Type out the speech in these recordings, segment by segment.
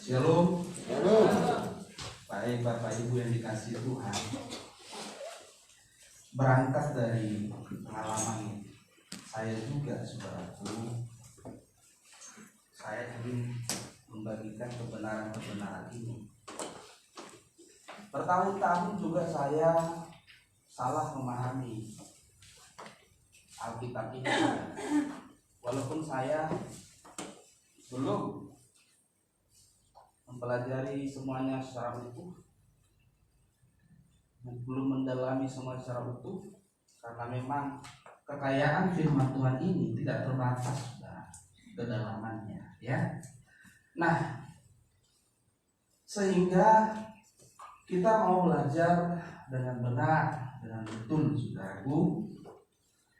Shalom. Shalom. Baik Bapak Ibu yang dikasihi Tuhan, berangkat dari pengalaman saya juga, saudaraku, saya ingin membagikan kebenaran-kebenaran ini. Bertahun-tahun juga saya salah memahami Alkitab ini, walaupun saya belum mempelajari semuanya secara utuh, belum mendalami semua secara utuh, karena memang kekayaan firman Tuhan ini tidak terbatas sudah kedalamannya, ya. Nah, sehingga kita mau belajar dengan benar, dengan betul, saudaraku,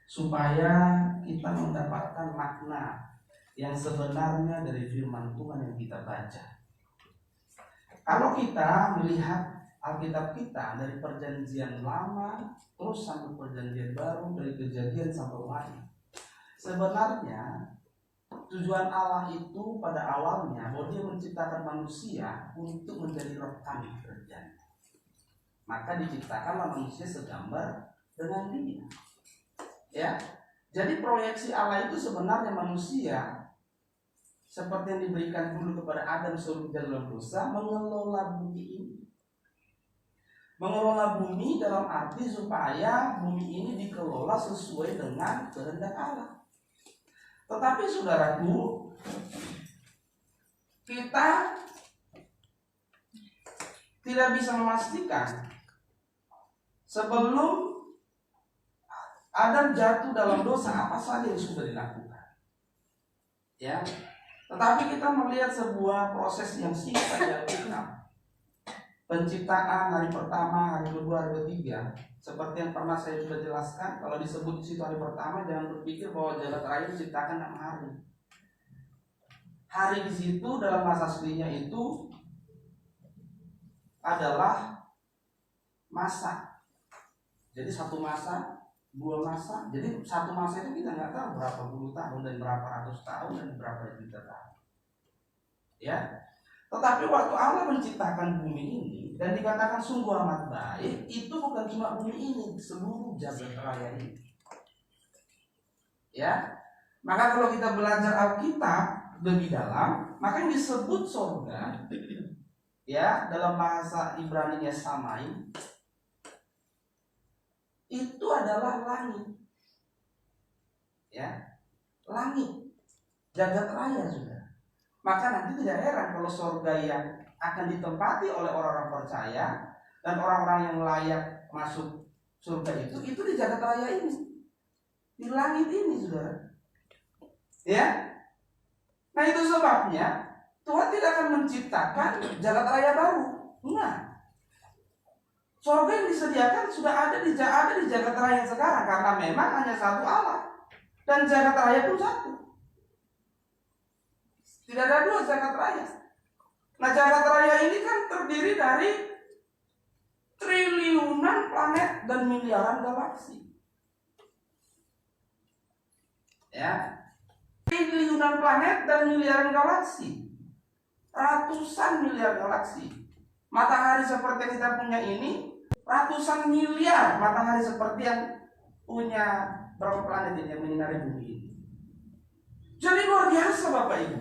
supaya kita mendapatkan makna yang sebenarnya dari firman Tuhan yang kita baca. Kalau kita melihat Alkitab kita dari perjanjian lama terus sampai perjanjian baru, dari Kejadian sampai Wahyu, sebenarnya tujuan Allah itu pada awalnya bahwa Dia menciptakan manusia untuk menjadi rekan kerjanya. Maka diciptakanlah manusia segambar dengan Dia. Ya, jadi proyeksi Allah itu sebenarnya manusia, seperti yang diberikan dulu kepada Adam sebelum dalam dosa, mengelola bumi ini. Mengelola bumi dalam arti supaya bumi ini dikelola sesuai dengan kehendak Allah. Tetapi saudaraku, kita tidak bisa memastikan sebelum Adam jatuh dalam dosa apa saja yang sudah dilakukan. Ya. Tetapi kita melihat sebuah proses yang singkat yang dikenal. Penciptaan hari pertama, hari kedua, hari ketiga, seperti yang pernah saya sudah jelaskan, kalau disebut di situ hari pertama, jangan berpikir bahwa jagat raya diciptakan 6 hari. Hari di situ dalam bahasa aslinya itu adalah masa. Jadi satu masa, 2 masa. Jadi satu masa itu kita nggak tahu berapa puluh tahun dan berapa ratus tahun dan berapa juta tahun. Ya. Tetapi waktu Allah menciptakan bumi ini dan dikatakan sungguh amat baik, itu bukan cuma bumi ini, seluruh jagat raya ini. Ya. Maka kalau kita belajar Alkitab lebih dalam, maka yang disebut surga, ya, dalam bahasa Ibrani-nya Samaim, itu adalah langit. Ya. Langit. Jagat raya sudah. Maka nanti tidak heran kalau surga yang akan ditempati oleh orang-orang percaya dan orang-orang yang layak masuk surga itu di jagat raya ini, di langit ini, saudara. Ya. Nah, itu sebabnya Tuhan tidak akan menciptakan jagat raya baru. Enggak. Surga yang disediakan sudah ada di jagat raya sekarang, karena memang hanya satu Allah dan jagat raya pun satu. Tidak ada 2 jagat raya. Nah, jagat raya ini kan terdiri dari triliunan planet dan miliaran galaksi. Ya, triliunan planet dan miliaran galaksi, ratusan miliar galaksi. Matahari seperti yang kita punya ini, ratusan miliar matahari seperti yang punya berapa planet ini yang menyinari bumi ini. Jadi luar biasa Bapak Ibu.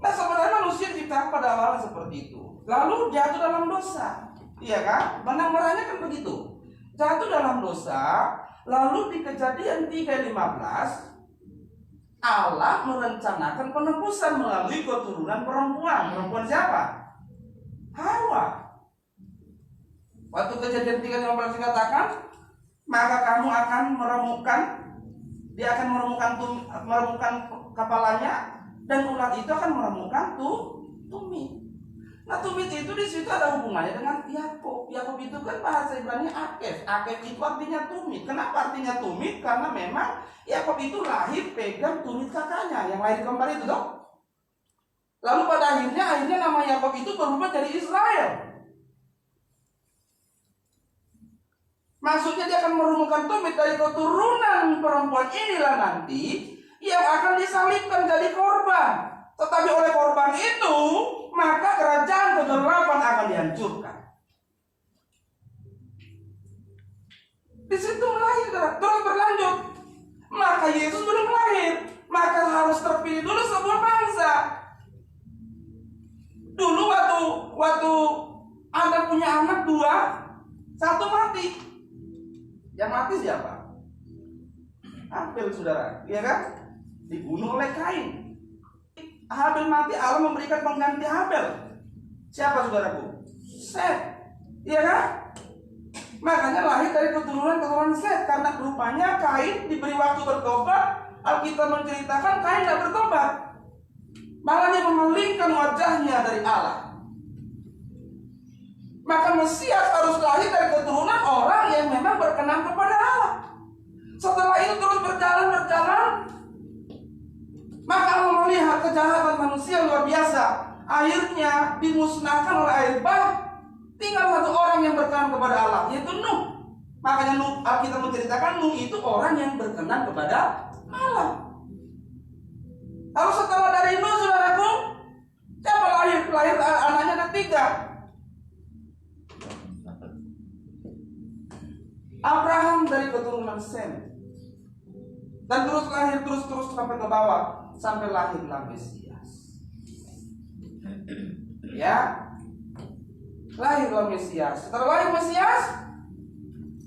Nah, sebenarnya manusia diciptakan pada awalnya seperti itu. Lalu jatuh dalam dosa, iya kan? Benang-benangnya kan begitu. Jatuh dalam dosa, lalu di Kejadian 3:15 Allah merencanakan penebusan melalui keturunan perempuan. Perempuan siapa? Hawa. Waktu Kejadian 3:15 dikatakan, maka kamu akan meremukkan, dia akan meremukkan kepalanya, dan ular itu akan meremukkan tumit. Nah, tumit itu di situ ada hubungannya dengan Yakub. Yakub itu kan bahasa Ibrani Akef. Akef itu artinya tumit. Kenapa artinya tumit? Karena memang Yakub itu lahir pegang tumit kakaknya yang lahir kembar itu dong. Lalu pada akhirnya nama Yakub itu berubah jadi Israel. Maksudnya dia akan meremukkan tumit dari keturunan perempuan inilah nanti yang akan disalibkan jadi korban. Tetapi oleh korban itu, maka Di situ lahir, terus berlanjut. Maka Yesus belum lahir, maka harus terpilih dulu sebuah bangsa. Dulu waktu Anda punya anak dua, satu mati. Yang mati siapa? Habel, saudara, iya kan? Dibunuh oleh Kain. Habel mati, Allah memberikan pengganti Habel. Siapa, saudaraku? Set, iya kan? Makanya lahir dari keturunan Set. Karena rupanya Kain diberi waktu bertobat. Alkitab menceritakan Kain tidak bertobat, malah dia memalingkan wajahnya dari Allah. Maka Mesias harus lahir dari keturunan orang yang memang berkenan kepada Allah. Setelah itu terus berjalan, maka Allah melihat kejahatan manusia luar biasa. Akhirnya dimusnahkan oleh air bah. Tinggal satu orang yang berkenan kepada Allah, yaitu Nuh. Makanya Nuh, Alkitab menceritakan Nuh itu orang yang berkenan kepada Allah. Lalu setelah dari Nuh, saudaraku, siapa lahir? Lahir anaknya ketiga, Abraham dari keturunan Sem. Dan terus lahir, terus sampai ke bawah, sampai lahirlah Mesias. Ya, lahirlah Mesias. Setelah lahir Mesias,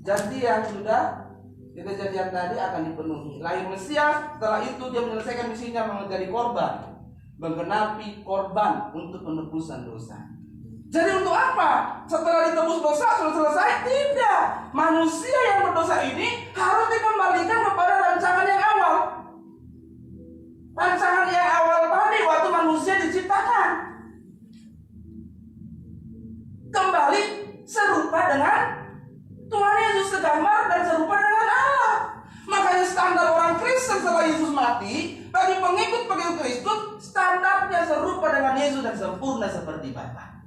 janjian sudah, kejadian tadi akan dipenuhi. Lahir Mesias, setelah itu dia menyelesaikan misinya menjadi korban, menggenapi korban untuk penebusan dosa. Jadi untuk apa? Setelah ditebus dosa sudah selesai? Tidak. Manusia yang berdosa ini harus dikembalikan kepada rancangan yang awal. Rancangan yang awal tadi waktu manusia diciptakan, kembali serupa dengan Tuhan Yesus, segambar dan serupa dengan Allah. Makanya standar orang Kristen setelah Yesus mati, bagi pengikut Kristus, standarnya serupa dengan Yesus dan sempurna seperti Bapa.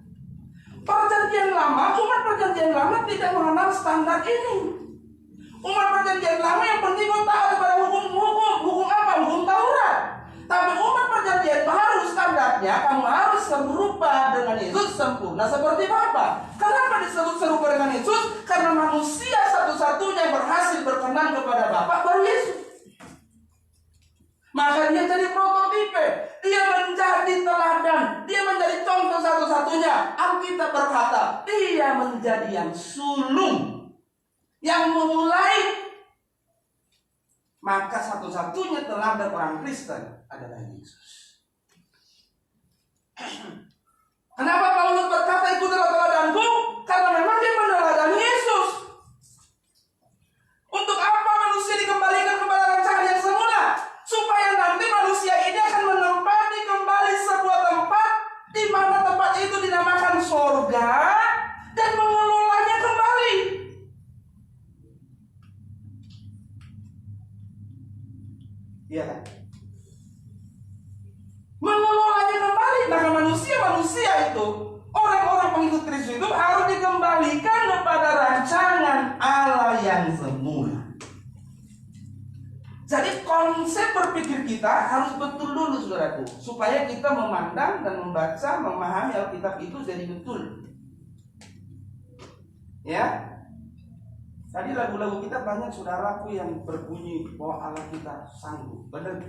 Perjanjian lama, umat perjanjian lama tidak mengenal standar ini. Umat perjanjian lama yang penting kau taat pada hukum apa? Hukum Taurat. Tapi umat perjanjian baru standarnya kamu harus serupa dengan Yesus, sempurna seperti Bapa. Kenapa disebut serupa dengan Yesus? Karena manusia satu-satunya yang berhasil berkenan kepada Bapa baru Yesus. Maka dia jadi prototipe, dia menjadi teladan, dia menjadi contoh satu-satunya. Alkitab berkata, dia menjadi yang sulung, yang memulai. Maka satu-satunya teladan orang Kristen adalah Yesus. Kenapa Paulus berkata ikutilah teladanku? Karena memang dia meneladani Yesus. Untuk apa manusia dikembalikan kepada rancangan yang semula? Supaya nanti manusia ini akan menempati kembali sebuah tempat, di mana tempat itu dinamakan surga, dan mengelolanya kembali. Iya kan? Mengelolanya kembali. Maka manusia itu, orang-orang pengikut Kristus itu harus dikembalikan kepada rancangan Allah yang semula. Jadi konsep berpikir kita harus betul dulu, saudaraku, supaya kita memandang dan membaca, memahami Alkitab itu jadi betul. Ya, tadi lagu-lagu kita banyak, saudaraku, yang berbunyi bahwa Allah kita sanggup. Benar,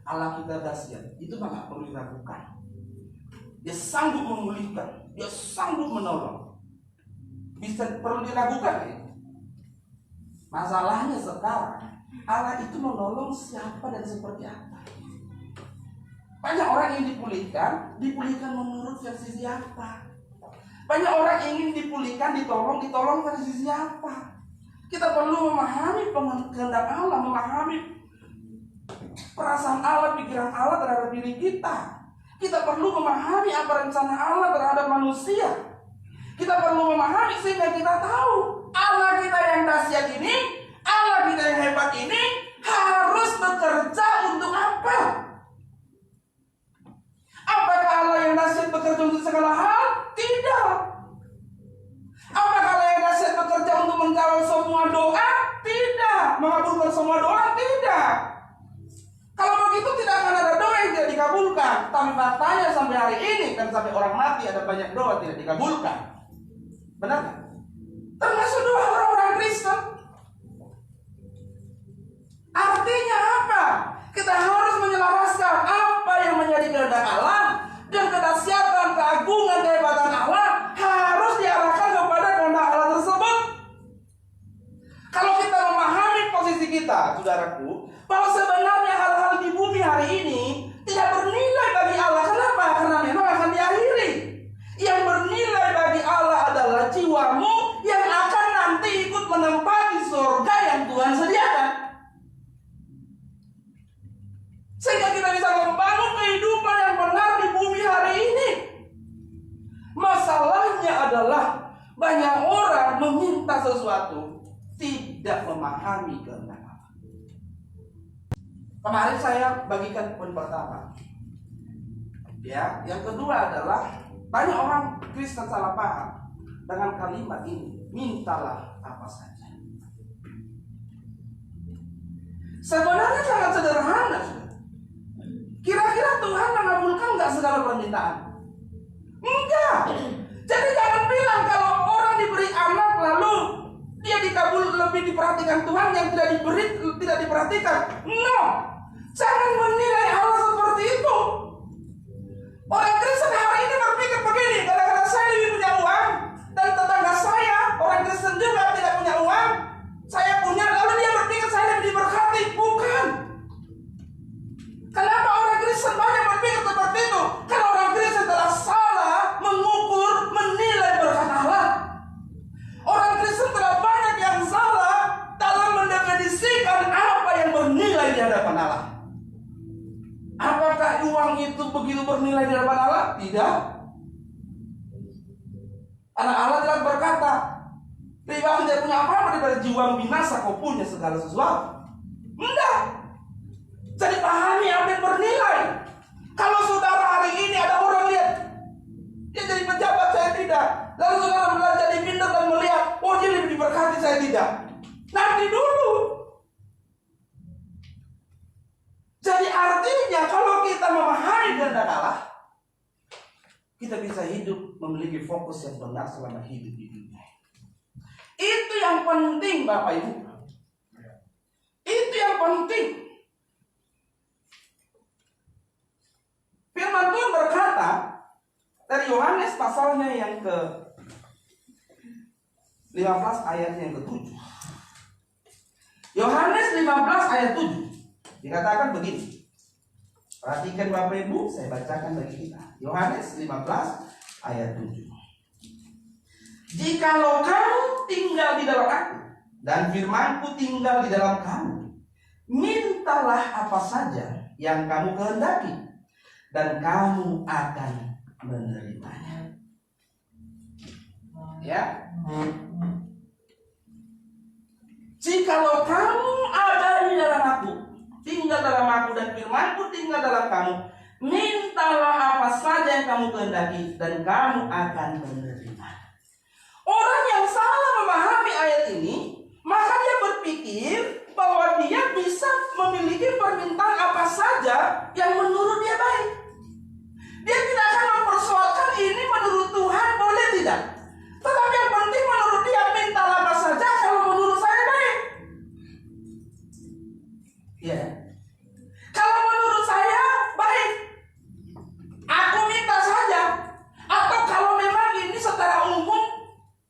Allah kita dahsyat. Itu nggak perlu diragukan. Dia sanggup memulihkan, dia sanggup menolong. Bisa perlu diragukan ya? Masalahnya sekarang, Allah itu menolong siapa dan seperti apa. Banyak orang yang dipulihkan menurut versi siapa. Banyak orang ingin dipulihkan, ditolong versi siapa. Kita perlu memahami kehendak Allah, memahami perasaan Allah, pikiran Allah terhadap diri kita. Kita perlu memahami apa rencana Allah terhadap manusia. Kita perlu memahami sehingga kita tahu Allah kita yang dahsyat ini, Allah kita yang hebat ini harus bekerja untuk apa? Apakah Allah yang dahsyat bekerja untuk segala hal? Tidak. Apakah Allah yang dahsyat bekerja untuk menjawab semua doa? Tidak. Mengabulkan semua doa? Tidak. Kalau begitu tidak akan ada doa yang tidak dikabulkan. Tapi faktanya sampai hari ini, kan sampai orang mati ada banyak doa tidak dikabulkan. Benar kan? Termasuk doa orang-orang Kristen. Artinya apa? Kita harus menyelaraskan apa yang menjadi kehendak Allah dan kedahsyatan, keagungan, kehebatan Allah harus diarahkan kepada kehendak Allah tersebut. Kalau kita memahami posisi kita, saudaraku, bahwa sebenarnya hal-hal di bumi hari ini tidak bernilai bagi Allah. Kenapa? Karena memang akan diakhiri. Yang bernilai bagi Allah adalah jiwamu yang akan nanti ikut menempati surga yang Tuhan sediakan. Sehingga kita bisa membangun kehidupan yang benar di bumi hari ini. Masalahnya adalah banyak orang meminta sesuatu tidak memahami kehendak Allah. Kemarin saya bagikan poin pertama. Ya, yang kedua adalah banyak orang Kristen salah paham dengan kalimat ini, mintalah apa saja. Sebenarnya sangat sederhana. Kira-kira Tuhan mengabulkan nggak segala permintaan? Enggak. Jadi jangan bilang kalau orang diberi anak lalu dia dikabul lebih diperhatikan Tuhan yang tidak diperhatikan. No. Jangan menilai Allah seperti itu. Orang Kristen hari ini berpikir begini, kadang-kadang saya lebih punya uang dan tetangga saya orang Kristen juga tidak punya uang, saya punya, lalu dia berpikir saya lebih diberkati. Bukan. Kenapa orang Kristen banyak berpikir seperti itu? Karena orang Kristen telah salah mengukur, menilai berkat Allah. Orang Kristen telah banyak yang salah dalam mendefinisikan apa yang bernilai di hadapan Allah. Apakah uang itu begitu bernilai di hadapan Allah? Tidak. Karena Allah telah berkata, "Tiba tidak punya apa-apa daripada jiwa binasa, kau punya segala sesuatu." Enggak. Jadi pahami apa yang bernilai. Kalau saudara hari ini ada orang lihat dia jadi pejabat, saya tidak. Lalu saudara belajar di pintar dan melihat, oh dia lebih diberkati, saya tidak. Nanti dulu. Jadi artinya kalau kita memahami kehendak Allah, kita bisa hidup memiliki fokus yang benar selama hidup di dunia. Itu yang penting, Bapak Ibu. Itu yang penting. Firman Tuhan berkata dari Yohanes pasalnya yang ke 15 ayat yang ke-7. Yohanes 15 ayat 7 dikatakan begini. Perhatikan Bapak Ibu, saya bacakan bagi kita. Yohanes 15 ayat 7. Jikalau kamu tinggal di dalam aku dan firman-Ku tinggal di dalam kamu, mintalah apa saja yang kamu kehendaki dan kamu akan menerimanya. Ya. Jikalau kamu ada di dalam aku, tinggal dalam aku dan firman-Ku tinggal dalam kamu, mintalah apa saja yang kamu kehendaki dan kamu akan menerima. Orang yang salah memahami ayat ini, maka dia berpikir bahwa dia bisa memiliki permintaan apa saja yang menurut dia baik. Dia tidak akan mempersoalkan ini menurut Tuhan boleh tidak. Tetapi yang penting menurut dia, mintalah apa saja kalau menurut saya baik. Ya. Kalau menurut saya baik, aku minta saja. Atau kalau memang ini secara umum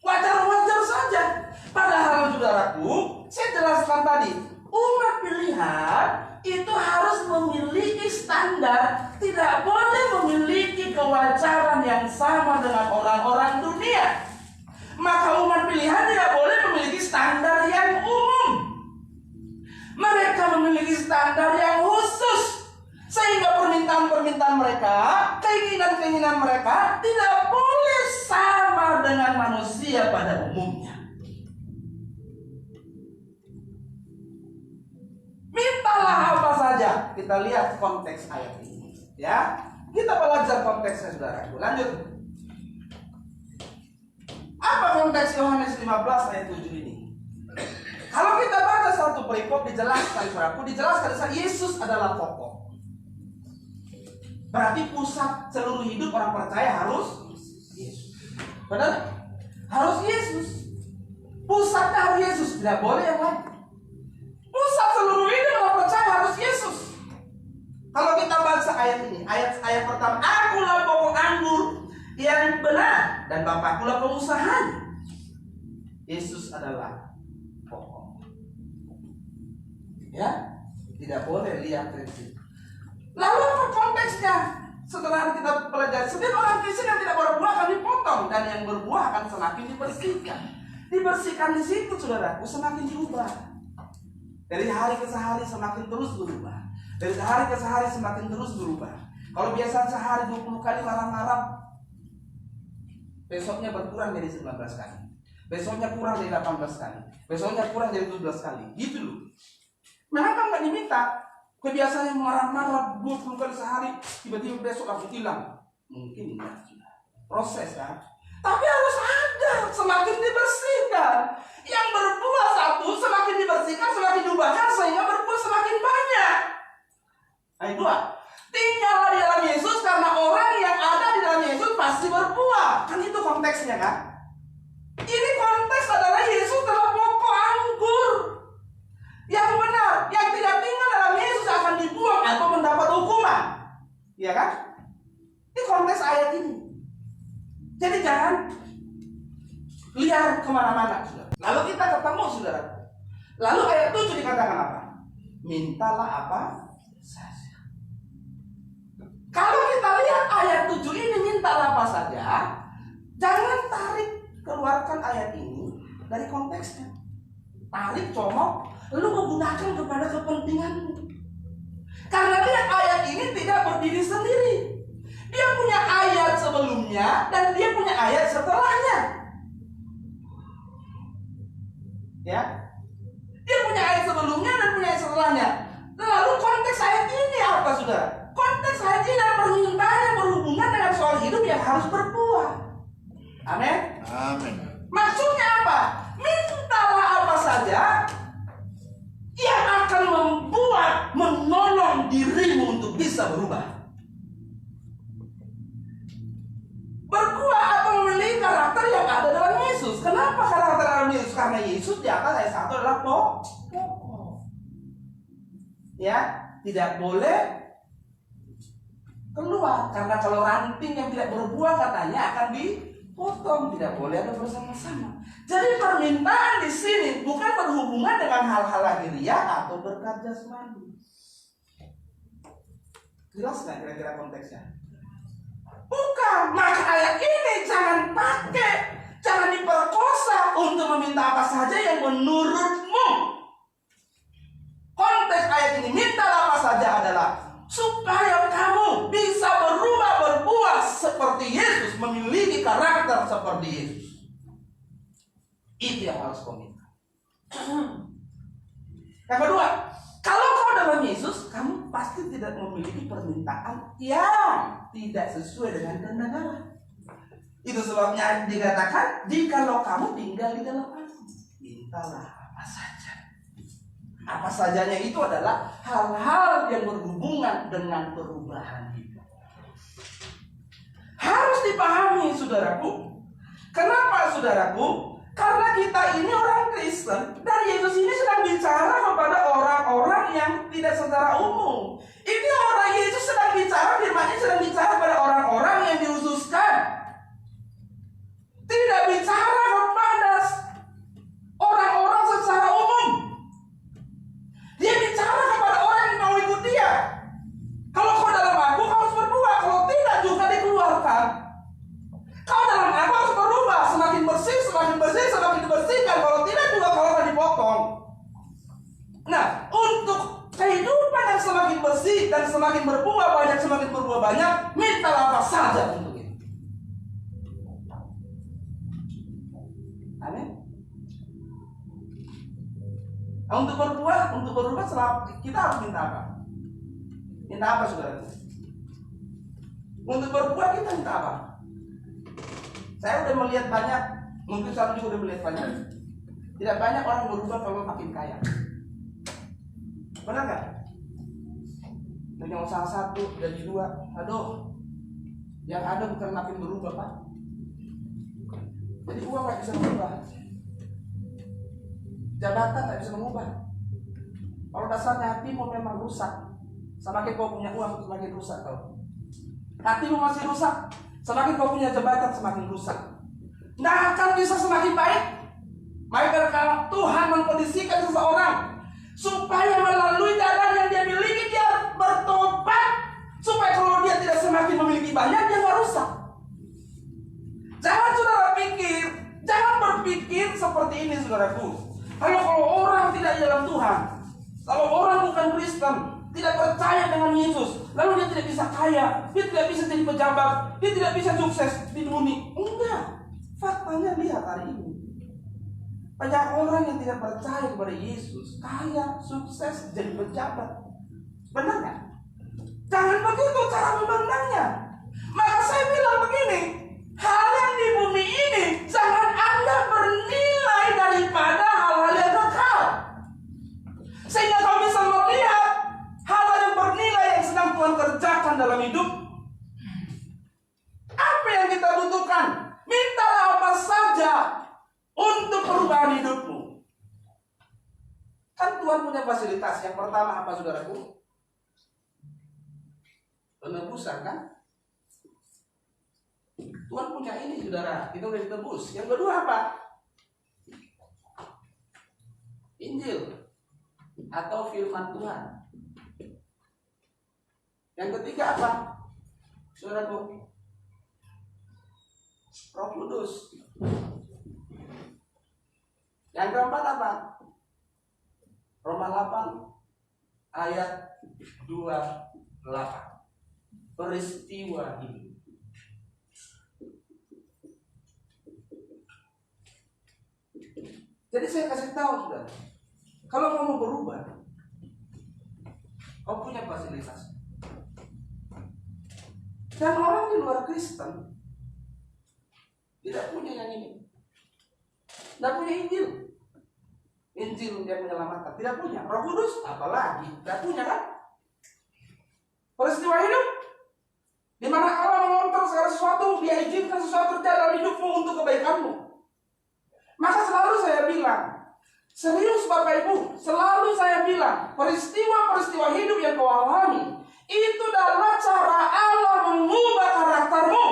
wajar-wajar saja. Padahal saudaraku, saya jelaskan tadi, umat pilihan itu harus memiliki standar, tidak boleh memiliki kewajaran yang sama dengan orang-orang dunia. Maka umat pilihan tidak boleh memiliki standar yang umum. Mereka memiliki standar yang khusus, sehingga permintaan-permintaan mereka, keinginan-keinginan mereka tidak boleh sama dengan manusia pada umumnya. Mintalah apa saja. Kita lihat konteks ayat ini, ya. Kita belajar konteksnya, saudaraku. Lanjut. Apa konteks Yohanes 15 ayat 7 ini? Kalau kita baca satu perikop, dijelaskan, saudaraku, dijelaskan Yesus adalah pokok. Berarti pusat seluruh hidup orang percaya harus Yesus. Benar? Harus Yesus. Pusatnya harus Yesus, tidak boleh yang lain. Pusat seluruh hidup orang percaya Kalau kita baca ayat ini, ayat pertama, akulah pokok anggur yang benar dan Bapakkulah pengusahanya. Yesus adalah pokok. Ya, tidak boleh lihat prinsip. Lalu apa konteksnya? Setelah kita pelajari, setiap orang Kristen yang tidak berbuah akan dipotong, dan yang berbuah akan semakin dibersihkan. Dibersihkan di situ, saudaraku, semakin diubah. Dari hari ke hari semakin terus berubah. Dari hari ke hari semakin terus berubah. Kalau biasa sehari 20 kali larang-larang, besoknya berkurang jadi 19 kali. Besoknya kurang jadi 18 kali. Besoknya kurang jadi 17 kali. Gitu loh. Mengapa nggak diminta? Kebiasaan yang marah-marah 20 kali sehari, tiba-tiba besok langsung hilang. Mungkin enggak. Proses kan? Tapi harus ada, semakin dibersihkan. Yang berbuah satu semakin dibersihkan, semakin diubahkan, sehingga berbuah semakin banyak. Ayat 2. Tinggallah di dalam Yesus, karena orang yang ada di dalam Yesus pasti berbuah. Kan itu konteksnya kan? Ini konteks adalah Yesus adalah pokok anggur yang benar. Yang tidak tinggal dalam Yesus akan dibuang atau mendapat hukuman. Iya kan? Ini konteks ayat ini. Jadi jangan liar kemana-mana, saudara. Lalu kita ketemu, saudara. Lalu ayat 7 dikatakan apa? Mintalah apa saja. Kalau kita lihat ayat 7 ini, mintalah apa saja, jangan keluarkan ayat ini dari konteksnya. Tarik, comot, lalu menggunakan kepada kepentinganmu. Karena dia ayat ini tidak berdiri sendiri. Dia punya ayat sebelumnya dan dia punya ayat setelahnya. Ya, dia punya ayat sebelumnya dan punya ayat setelahnya. Lalu konteks ayat ini apa, saudara? Konteks ayat ini adalah permintaan yang berhubungan dengan soal hidup yang harus berbuah. Amin. Amin. Maksudnya apa? Mintalah apa saja yang akan membuat, menolong dirimu untuk bisa berubah. Berbuah atau memiliki karakter yang ada dalam Yesus. Kenapa karakter dalam Yesus? Karena Yesus di atas ayat 1 adalah pokok. Ya, tidak boleh keluar. Karena kalau ranting yang tidak berbuah katanya akan dipotong, tidak boleh ada bersama-sama. Jadi permintaan di sini bukan berhubungan dengan hal-hal lahiriah atau berkat jasmani. Jelas nggak kira-kira konteksnya? Bukan. Maka ayat ini jangan pakai, jangan diperkosa untuk meminta apa saja yang menurutmu. Konteks ayat ini, mintalah apa saja adalah supaya kamu bisa berubah, berbuah seperti Yesus, memiliki karakter seperti Yesus. Itu yang harus kau minta. Yang kedua, kalau kau dalam Yesus, kamu pasti tidak memiliki permintaan yang tidak sesuai dengan kehendak Allah. Itu sebabnya dikatakan, jikalau kamu tinggal di dalam Aku, mintalah apa saja. Apa sajanya itu adalah hal-hal yang berhubungan dengan perubahan hidup. Harus dipahami, saudaraku. Kenapa, saudaraku? Karena kita ini orang Kristen, dan Yesus ini sedang bicara kepada orang-orang yang tidak secara umum. Ini orang Yesus sedang bicara, firman-Nya sedang bicara pada orang-orang yang dihususkan. Tidak bicara kepada orang-orang secara umum. Dia bicara kepada orang yang mau ikut dia. Kalau kau dalam Aku, kau harus berbuah. Kalau tidak juga dikeluarkan. Kau dalam Aku harus berubah. Semakin bersih, semakin dibersihkan. Kalau tidak juga kau akan dipotong. Nah, untuk kehidupan yang semakin bersih dan semakin berbuah banyak, semakin berbuah banyak, mintalah apa saja untuk itu. Amin. Nah, untuk berubah kita harus minta apa? Minta apa, saudara? Untuk berbuah kita minta apa? Saya udah melihat banyak, mungkin saya juga udah melihat banyak. Tidak banyak orang berubah kalau makin kaya. Benar nggak? Punya usaha 1 jadi 2. Aduh, yang ada bukan makin berubah, Pak. Jadi uang nggak bisa mengubah. Jabatan nggak bisa mengubah. Kalau dasarnya hatimu memang rusak, Semakin kau punya uang, semakin rusak kau. Hatimu masih rusak, semakin kau punya jabatan, semakin rusak. Nggak akan bisa semakin baik. Maka kalau Tuhan mengkondisikan seseorang supaya melalui keadaan yang dia miliki, dia bertobat, supaya kalau dia tidak semakin memiliki banyak, dia nggak rusak. Jangan saudara pikir, jangan berpikir seperti ini saudaraku. Kalau orang tidak di dalam Tuhan, kalau orang bukan Kristen, tidak percaya dengan Yesus, lalu dia tidak bisa kaya, dia tidak bisa jadi pejabat, dia tidak bisa sukses di dunia. Enggak, faktanya lihat hari ini. Banyak orang yang tidak percaya kepada Yesus, kaya, sukses, jadi pejabat. Benar nggak? Jangan begitu cara memandangnya. Maka saya bilang begini, hal yang di bumi ini jangan Anda bernilai daripada hal-hal yang kekal, sehingga kau bisa melihat hal yang bernilai yang sedang Tuhan kerjakan dalam hidup. Apa yang kita butuhkan? Mintalah apa saja untuk perubahan hidupmu. Kan Tuhan punya fasilitas. Yang pertama apa saudaraku? Penebusan kan? Tuhan punya ini saudara, kita udah ditebus. Yang kedua apa? Injil atau firman Tuhan. Yang ketiga apa? Saudaraku, Roh Kudus. Yang keempat apa? Roma 8 ayat 28. Peristiwa hidup. Jadi saya kasih tahu saudara, kalau kamu berubah, kau punya fasilitas. Dan orang di luar Kristen tidak punya yang ini, tidak punya Injil. Injil yang menyelamatkan, tidak punya. Roh Kudus, apalagi tidak punya kan? Peristiwa hidup, di mana Allah mengontrol segala sesuatu, Dia izinkan sesuatu terjadi dalam hidupmu untuk kebaikanmu. Maka selalu saya bilang, serius Bapak Ibu, selalu saya bilang, peristiwa-peristiwa hidup yang kau alami, itu adalah cara Allah mengubah karaktermu.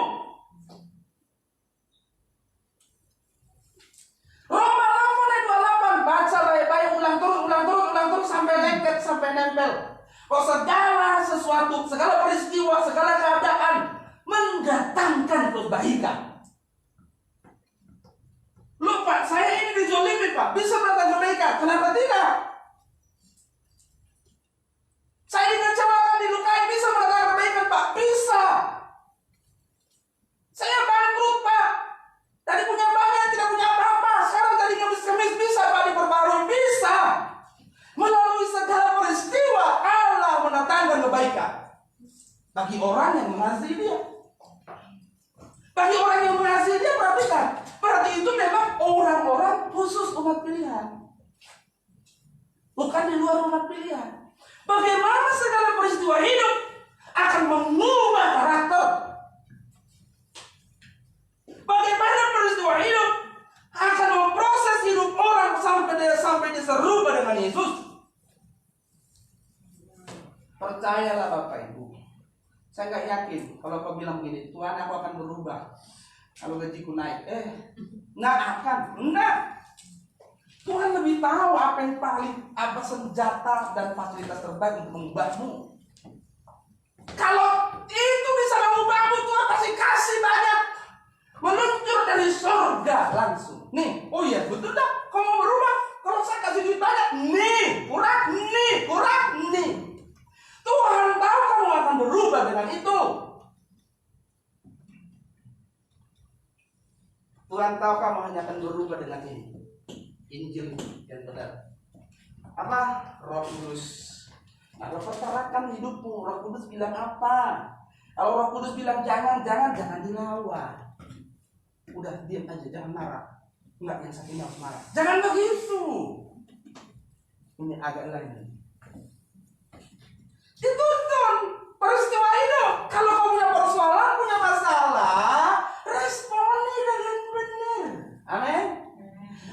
Roma 8 ayat 28, baca baik-baik, ulang terus sampai lengket, sampai nempel. Kau segala sesuatu, segala peristiwa, segala keadaan mendatangkan kebaikan. Loh Pak, saya ini dijolimin Pak, bisa mendatangkan kebaikan, kenapa tidak? Saya dikecewakan, dilukai, bisa mendatangkan kebaikan Pak, bisa. Saya bangkrut Pak, tadi punya banyak, tidak punya apa-apa, sekarang tadi ngemis-ngemis, bisa Pak diperbarui, bisa. Melalui segala peristiwa Allah mendatangkan kebaikan bagi orang yang mengasihi Dia. Bagi orang yang mengasihi Dia, perhatikan, berarti itu memang orang-orang khusus umat pilihan, bukan di luar umat pilihan. Bagaimana segala peristiwa hidup akan mengubah karakter? Bagaimana peristiwa hidup akan memproses hidup orang sampai dia serupa dengan Yesus? Percayalah Bapak Ibu, saya nggak yakin kalau kau bilang begini, Tuhan aku akan berubah kalau gajiku naik. Nggak akan, enggak. Tuhan lebih tahu apa yang apa senjata dan fasilitas terbaik untuk mengubahmu. Kalau itu bisa mengubahmu, Tuhan pasti kasih banyak, meluncur dari surga langsung. Nih, oh iya betul dah, kau mau berubah? Kalau saya kasih duit banyak, nih kurang, nih. Tuhan tahu kamu akan berubah dengan itu. Tuhan tahu kamu hanya akan berubah dengan ini. Injil yang benar. Apa? Roh Kudus. Nah, perkarakan hidupmu. Roh Kudus bilang apa? Kalau Roh Kudus bilang jangan dilawan. Udah diam aja, jangan marah. Enggak, yang satunya harus marah. Jangan begitu. Ini agak lain. Dituntun peristiwa hidup. Kalau kau punya persoalan, punya masalah, responi dengan benar. Amin.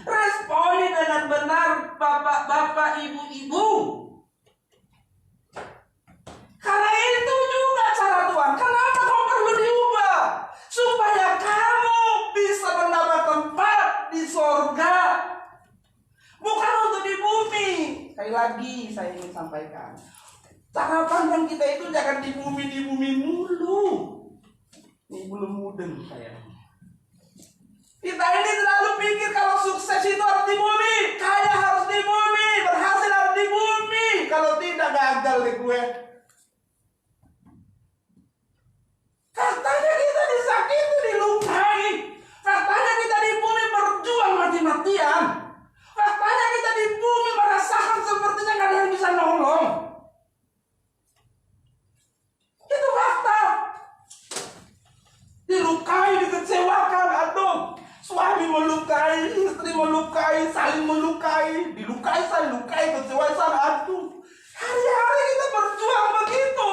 Responi dengan benar, bapak-bapak, ibu-ibu. sekali lagi saya ingin sampaikan. Cara pandang kita itu jangan di bumi mulu. Ini belum mudeng saya. Kita ini terlalu pikir kalau sukses itu harus di bumi, kaya harus di bumi, berhasil harus di bumi. Kalau tidak, gagal deh gue. Katanya kita disakiti, dilukai. Katanya kita di bumi berjuang mati-matian. Katanya kita di bumi merasakan sepertinya gak ada yang bisa nolong. Itu fakta. Dilukai, dikecewakan, aduh. Suami melukai, istri melukai, saling melukai. Dilukai, saling lukai, kecewa, saling aduh. Hari-hari kita berjuang begitu.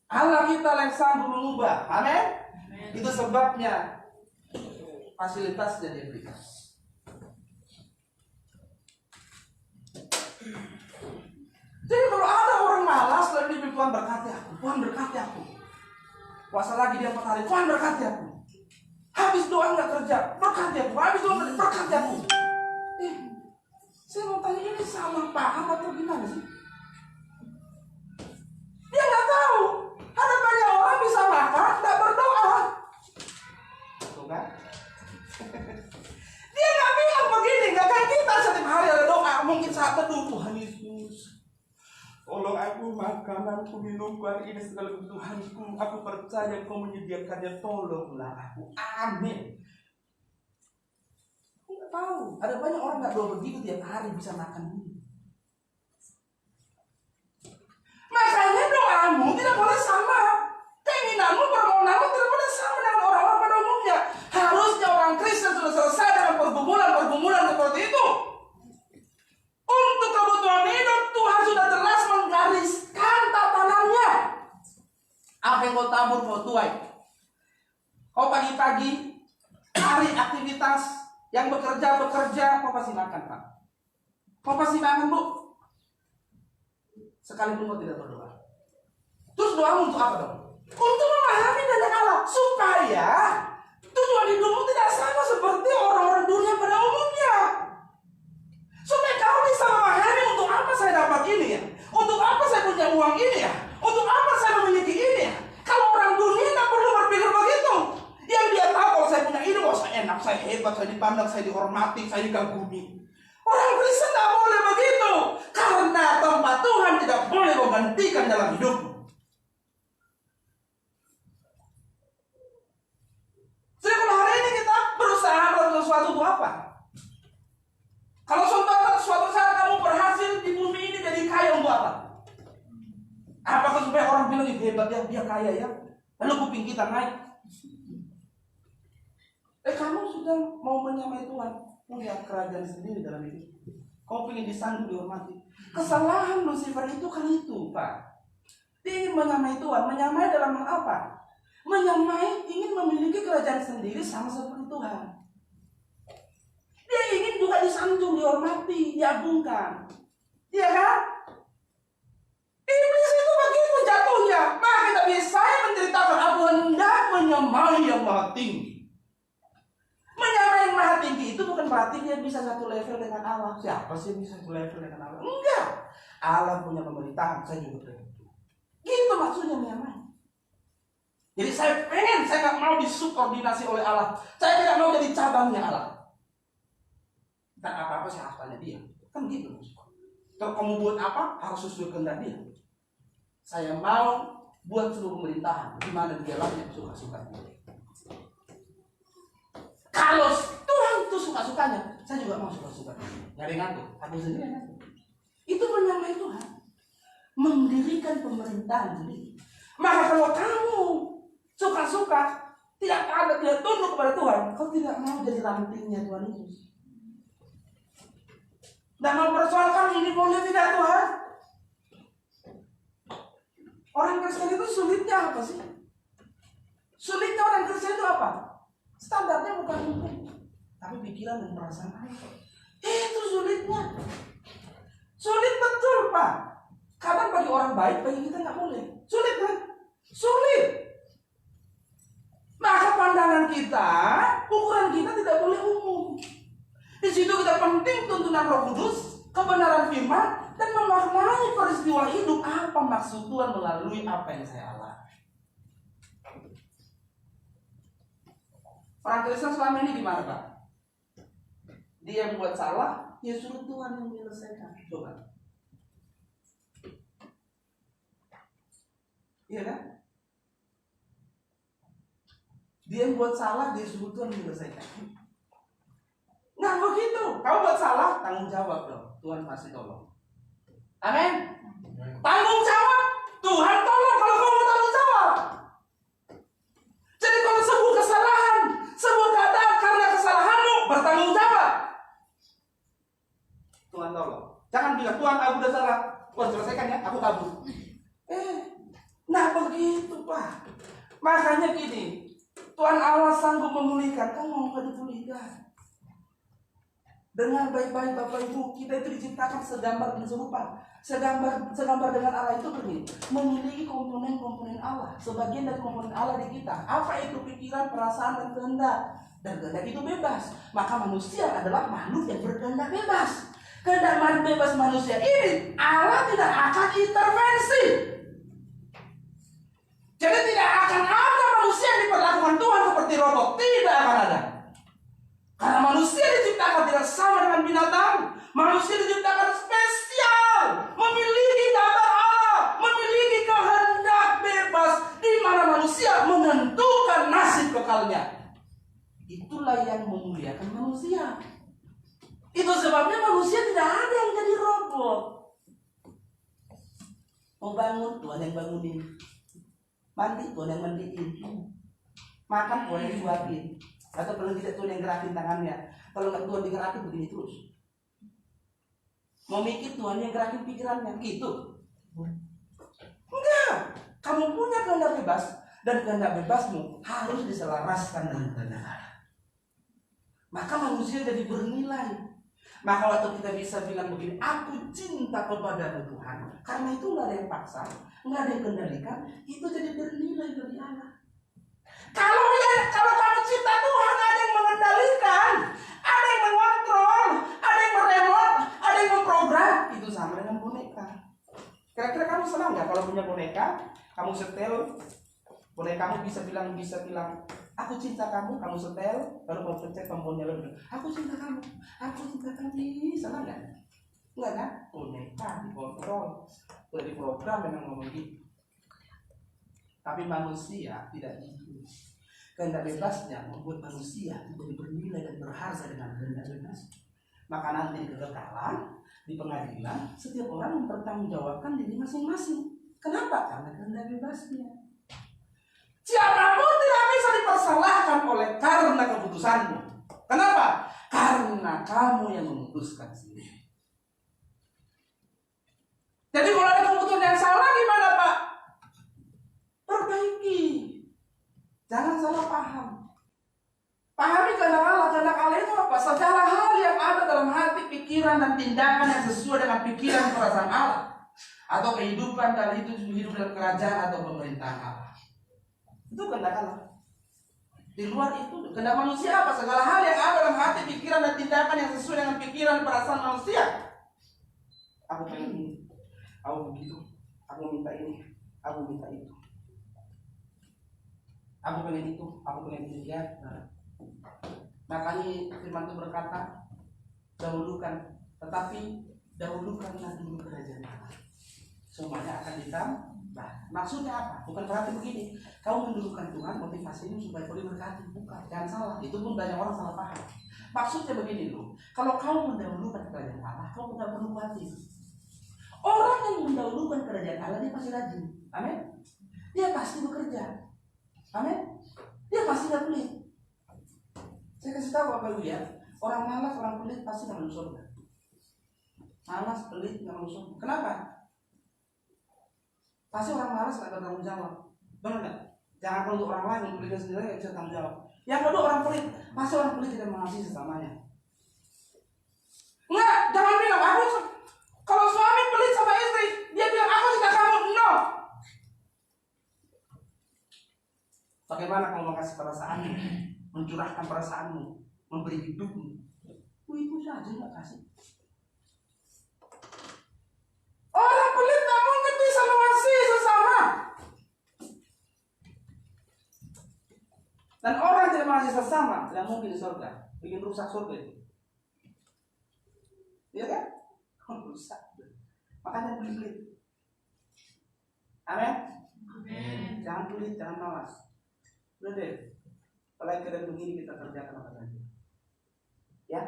Allah kita yang sanggup mengubah. Amin. Itu sebabnya fasilitasnya diberikan. Jadi kalau ada orang malas lalu dia Tuhan berkati aku, Tuhan berkati aku. Puasa lagi dia 4 hari, Tuhan berkati aku. Habis doa nggak kerja, berkati aku. Habis doa berkati aku. Saya mau tanya, ini salah paham atau gimana sih? Dia nggak tahu. Ada banyak orang bisa makan, nggak berdoa. Tuh kan? Dia nggak bilang begini, nggak kayak kita setiap hari ada doa. Mungkin saat teduh, Tuhan Yesus, tolong aku makananku, minumku hari ini segala kebutuhanku. Aku percaya Kau menyediakannya, tolonglah aku. Amin. Aku nggak tahu. Ada banyak orang nggak doa begitu tiap hari bisa makan ini. Makanya doamu tidak boleh sama. Keinginanmu, permohonanmu tidak boleh sama dengan orang-orang pada umumnya. Harusnya orang Kristen sudah selesai dengan pergumulan seperti itu. Untuk kebutuhan hidup, Tuhan sudah jelas menggariskan tatanannya. Apa yang kau tabur, kau tuai. Kau pagi-pagi hari aktivitas, yang bekerja, kau pasti makan, Pak. Kau pasti makan, Bu. Sekalipun kau tidak berdoa. Terus doamu untuk apa dong? Untuk memahami dari Allah, supaya tujuan hidupmu tidak sama seperti orang-orang dunia pada umumnya. Supaya kau bisa memahami, untuk apa saya dapat ini ya? Untuk apa saya punya uang ini ya? Untuk apa saya memiliki ini ya? Kalau orang dunia tak perlu berpikir begitu. Yang dia tahu, kalau saya punya ini, saya enak, saya hebat, saya dipandang, saya dihormati, saya dikagumi. Orang Kristen tak boleh begitu. Karena tempat Tuhan tidak boleh menggantikan dalam hidupmu. Jadi kalau hari ini kita berusaha melakukan sesuatu itu apa? Kalau suatu saat kamu berhasil di bumi ini jadi kaya, untuk apa? Apakah supaya orang bilang itu hebat ya, dia kaya ya? Lalu kuping kita naik. Kamu sudah mau menyamai Tuhan, punya kerajaan sendiri dalam hidup. Kau ingin disandung, dihormati. Kesalahan Lucifer itu kan itu, Pak. Dia ingin menyamai Tuhan. Menyamai dalam hal apa? Menyamai, ingin memiliki kerajaan sendiri sama seperti Tuhan. Dia ingin juga disanjung, dihormati, diagungkan. Iya kan? Iblis itu begitu jatuhnya. Maka kita bisa menceritakan aku hendak menyamai yang maha tinggi. Menyamai yang maha tinggi itu bukan berarti dia bisa satu level dengan Allah. Siapa sih yang bisa satu level dengan Allah? Enggak. Allah punya pemerintahan, saya juga begitu. Gitu maksudnya menyamai. Jadi saya nggak mau disubordinasi oleh Allah. Saya tidak mau jadi cabangnya Allah. Dan apa-apa saya harus tanya dia. Kan gitu. Kalau kamu buat apa, harus sesuai kehendak dia. Saya mau buat seluruh pemerintahan, di mana dia lah yang suka-suka. Kalau Tuhan itu suka-sukanya, saya juga mau suka-suka. Nggak ada yang ngatur, aku sendiri yang ngatur. Itu menyamai Tuhan, mendirikan pemerintahan sendiri. Maka kalau kamu suka-suka, tidak tunduk kepada Tuhan, kau tidak mau jadi rantingnya Tuhan Yesus. Dan mempersoalkan ini boleh tidak Tuhan? Orang Kristen itu sulitnya apa sih? Sulitnya orang Kristen itu apa? Standarnya bukan hukum, tapi pikiran dan perasaan. Itu sulitnya. Sulit betul, Pak. Kadang bagi orang baik, bagi kita nggak boleh. Sulit kan? Sulit. Maka pandangan kita, ukuran kita tidak boleh umum. Di situ kita penting tuntunan Roh Kudus, kebenaran firman, dan memaknai peristiwa hidup. Apa maksud Tuhan melalui apa yang saya alami? Orang Kristen selama ini gimana, Pak? Dia buat salah, ya suruh Tuhan yang menyelesaikan. Coba. Iya kan? Dia buat salah, dia suruh Tuhan menyelesaikan. Nah begitu, kau buat salah, tanggung jawab dong. Tuhan pasti tolong. Amin. Tanggung jawab, Tuhan tolong kalau kau mau tanggung jawab. Jadi kalau sebuah kesalahan, sebuah keadaan karena kesalahanmu, bertanggung jawab. Tuhan tolong. Jangan bilang, Tuhan aku udah salah, Tuhan selesaikan ya, aku kabur. Nah begitu Pak. Makanya gini, Tuhan Allah sanggup memulihkan. Kau mau dipulihkan dengan baik-baik. Bapak Ibu, kita itu diciptakan segambar dan serupa. Segambar dengan Allah itu begini, memiliki komponen-komponen Allah. Sebagian dari komponen Allah di kita. Apa itu? Pikiran, perasaan, dan kehendak. Dan kehendak itu bebas. Maka manusia adalah makhluk yang berkehendak bebas. Kehendak bebas manusia ini Allah tidak akan intervensi. Jadi tidak akan ada manusia yang diperlakukan Tuhan seperti robot. Tidak akan ada. Karena manusia diciptakan tidak sama dengan binatang. Manusia diciptakan spesial, memiliki gambar Allah, memiliki kehendak bebas, di mana manusia menentukan nasib kekalnya. Itulah yang memuliakan manusia. Itu sebabnya manusia tidak ada yang jadi robot. Mau bangun, Tuhan yang bangunin. Mandi, Tuhan yang mandiin. Makan, Tuhan yang suapin. Atau kalau tidak, Tuhan yang gerakin tangannya. Kalau nggak Tuhan digerakin begini terus. Mau mikir, Tuhan yang gerakin pikirannya. Gitu. Enggak. Kamu punya kehendak bebas. Dan kehendak bebasmu harus diselaraskan dengan kehendak Allah. Maka manusia jadi bernilai. Maka waktu kita bisa bilang begini, aku cinta kepada Tuhan, karena itu nggak ada yang paksa, nggak ada yang kendalikan, itu jadi bernilai bagi Allah. Kalau kamu cinta Tuhan, ada yang mengendalikan, ada yang mengontrol, ada yang meremot, ada yang memprogram, itu sama dengan boneka. Kira-kira kamu senang nggak kalau punya boneka? Kamu setel, bonekamu bisa bilang, aku cinta kamu, kamu setel, lalu kamu pencet tombolnya lalu aku cinta kamu, senang nggak? Enggak kan? Boneka dikontrol, dari program memang ngomong gitu. Tapi manusia tidak gitu. Kehendak bebasnya membuat manusia menjadi bernilai dan berharga dengan kehendak bebas. Maka nanti di kekekalan, di pengadilan, setiap orang mempertanggungjawabkan diri masing-masing. Kenapa? Karena kehendak bebasnya. Siapapun tidak bisa dipersalahkan oleh karena keputusanmu. Kenapa? Karena kamu yang memutuskan sendiri. Jadi kalau ada keputusan yang salah gimana Pak? Perbaiki. Jangan salah paham. Pahami kehendak Allah. Kehendak Allah itu apa? Segala hal yang ada dalam hati, pikiran, dan tindakan yang sesuai dengan pikiran perasaan Allah. Atau kehidupan dan itu hidup dalam kerajaan atau pemerintahan Allah. Itu kehendak Allah. Di luar itu kehendak manusia apa? Segala hal yang ada dalam hati, pikiran, dan tindakan yang sesuai dengan pikiran perasaan manusia. Aku pengen ini, aku begitu, aku minta ini, aku minta itu. Aku pengen itu, aku pengen ini ya. Makanya firman itu berkata, dahulukanlah dulu kerajaan Allah. Semuanya akan ditambah. Maksudnya apa? Bukan berarti begini, kau mendulukan Tuhan, motivasinya supaya kau diberkati. Bukan, jangan salah. Itu pun banyak orang salah paham. Maksudnya begini loh, kalau kau mendahulukan kerajaan Allah, kau tidak perlu khawatir. Orang yang mendahulukan kerajaan Allah, dia pasti rajin. Amin. Dia pasti bekerja. Amin. Dia pasti gak pelit. Saya kasih tahu Bapak Ibu ya, orang malas, orang pelit pasti gak masuk surga. Malas, pelit gak masuk surga. Kenapa? Pasti orang malas gak bertanggung jawab. Benar gak? Jangan kalau untuk orang lain, untuk diri sendiri gak bisa tanggung jawab. Yang kedua orang pelit, pasti orang pelit tidak mengasihi sesamanya. Enggak, jangan bilang aku. Kalau suami pelit sama istri, dia bilang aku cinta kamu. No. Bagaimana kamu mengasih perasaanmu, mencurahkan perasaanmu, memberi hidupmu? Itu saja nggak kasih. Orang pelit nggak mungkin bisa mengasihi sesama. Dan orang tidak mengasihi sesama tidak mungkin di surga. Bikin rusak surga itu. Iya kan? Rusak. Makanya pelit. Amin. Amin. Jangan pelit, jangan malas. Udah deh. Apalagi keadaan begini kita kerjakan apa saja. Ya.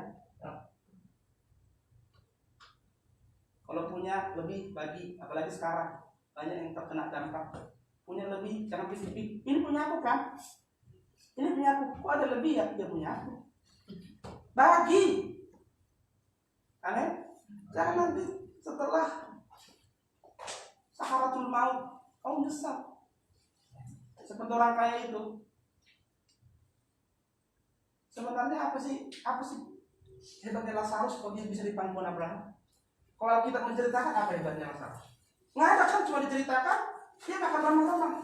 Kalau punya lebih bagi, apalagi sekarang banyak yang terkena dampak. Punya lebih, jangan pikir, ini punya aku kan? Ini punya aku, kok ada lebih ya? Dia punya aku. Bagi. Amin. Jangan nanti setelah saharatul maut kamu nyesal. Seperti orang kaya itu. Sebenarnya apa sih hebatnya Lazarus kalau dia bisa dipanggil Abraham? Kalau kita menceritakan apa hebatnya Lazarus? Nggak ada kan, cuma diceritakan dia nggak akan ramah-ramah.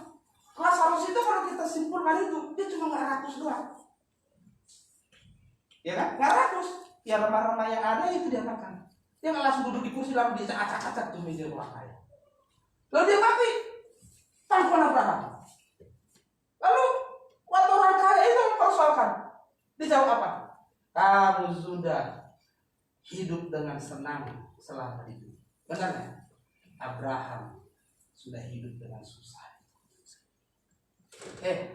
Lazarus itu kalau kita simpulkan itu dia cuma nggak rakus doang. Ya kan? Nggak rakus. Ya remah-remah yang ada itu dia makan. Dia nggak langsung duduk di kursi lalu dia acak-acak tuh meja orang kaya. Lalu dia mati. Pangkuan Abraham. Lalu waktu orang kaya itu mempersoalkan. Dijawab apa? Kamu sudah hidup dengan senang selama itu. Benar nggak? Abraham sudah hidup dengan susah.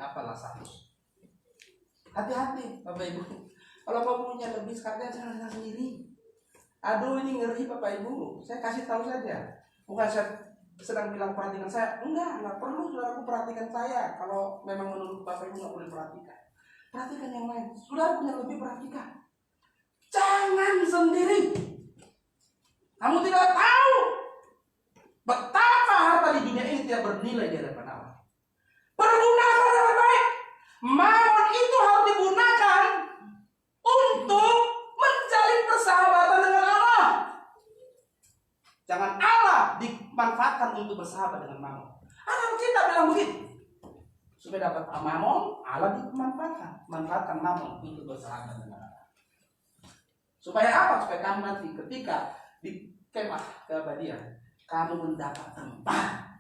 Apa Lazarus? Hati-hati Bapak Ibu. Kalau kamu punya lebih sekarang jangan sendiri. Aduh ini ngeri Bapak Ibu. Saya kasih tahu saja. Bukan saya sedang bilang perhatikan saya. Enggak perlu saudaraku perhatikan saya. Kalau memang menurut Bapak Ibu nggak boleh perhatikan. Perhatikan yang lain. Saudara punya lebih, perhatikan. Jangan sendiri. Kamu tidak tahu betapa harta di dunia ini tidak bernilai di hadapan Allah. Pergunakan dengan baik. Mammon itu harus digunakan untuk menjalin persahabatan dengan Allah. Jangan Allah dimanfaatkan untuk bersahabat dengan mammon. Anak kita bilang begitu. Supaya dapat mammon, Allah dimanfaatkan. Manfaatkan mammon untuk bersahabat dengan Allah. Supaya apa? Supaya kamu nanti ketika di kemah keabadian, kamu mendapat tempat.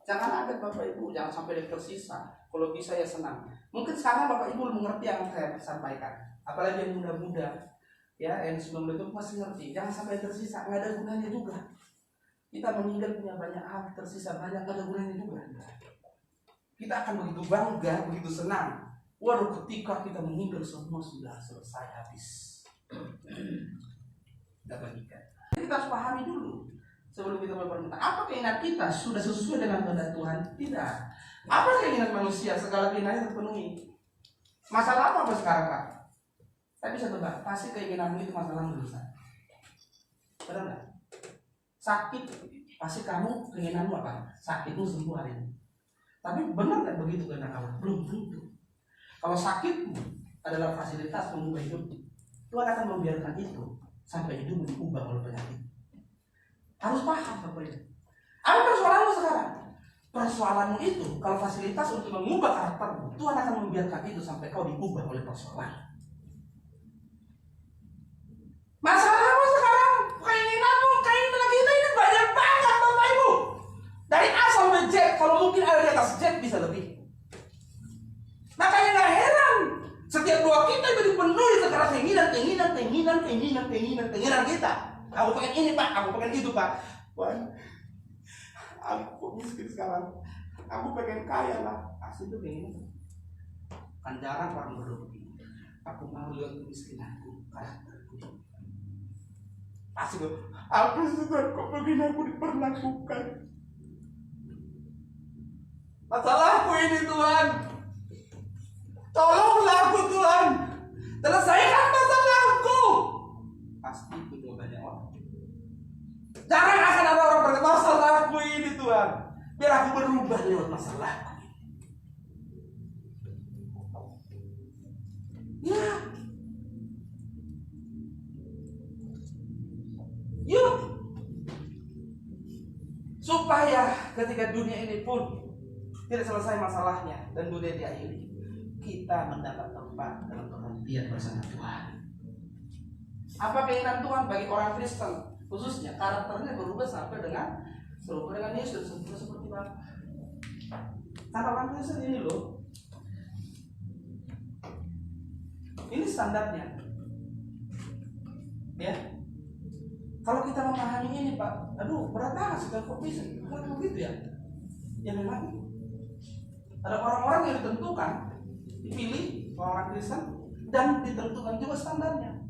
Jangan ada Bapak Ibu, jangan sampai ada tersisa. Kalau bisa ya senang. Mungkin sekarang Bapak Ibu mengerti yang saya sampaikan. Apalagi yang muda-muda, ya yang sebelum itu masih ngerti. Jangan sampai tersisa, nggak ada gunanya juga. Kita meninggal punya banyak hal, tersisa banyak, nggak ada gunanya juga. Kita akan begitu bangga, begitu senang. Waduh, ketika kita meninggal semua sudah selesai habis. Kita bagikan. Kita harus pahami dulu sebelum kita berpermintaan. Apa keinginan kita sudah sesuai dengan kehendak Tuhan? Tidak. Apa keinginan manusia? Segala keinginannya terpenuhi. Masalah apa sekarang Kak? Saya bisa tebak. Pasti keinginanmu itu masalah dosa. Benar nggak? Sakit. Pasti kamu keinginanmu apa? Sakitmu sembuh hari ini. Tapi benar nggak begitu kehendak Allah? Belum tentu. Kalau sakitmu adalah fasilitas mengubah hidup, Tuhan akan membiarkan itu sampai hidup diubah oleh penyakit. Harus paham Bapak Ibu. Apa persoalanmu sekarang? Persoalanmu itu kalau fasilitas untuk mengubah karaktermu, Tuhan akan membiarkan itu sampai kau diubah oleh persoalan. Masalahmu sekarang, keinginan kita ini banyak banget Bapak Ibu. Dari A sampai Z, kalau mungkin ada di atas Z bisa lebih. Makanya gak heran setiap doa kita itu dipenuhi secara keinginan kita. Aku pengen ini Pak, aku pengen itu Pak. Wah, aku miskin sekarang. Aku pengen kaya lah. Asli itu pengen. Kan jarang orang berdoa begini. Aku mau lihat kemiskinanku, karakterku. Pasti tuh. Aku sudah kok begini aku diperlakukan. Masalahku ini Tuhan. Tolonglah aku Tuhan. Selesaikan masalahku. Pasti itu jawabannya orang. Jangan akan ada orang berkata masalahku ini Tuhan. Biar aku berubah lewat masalahku. Ya. Yuk. Supaya ketika dunia ini pun tidak selesai masalahnya dan dunia diakhiri, kita mendapat tempat. tempat dalam pengertian bersama Tuhan. Apa keinginan Tuhan bagi orang Kristen? Khususnya karakternya berubah sampai dengan serupa dengan Yesus, seperti Bapa. Karena orang Kristen ini loh, ini standarnya. Ya, kalau kita memahami ini Pak, aduh berat banget sih kalau bisa, bukan begitu ya? Ya memang ada orang-orang yang ditentukan, dipilih orang Kristen dan ditentukan juga standarnya.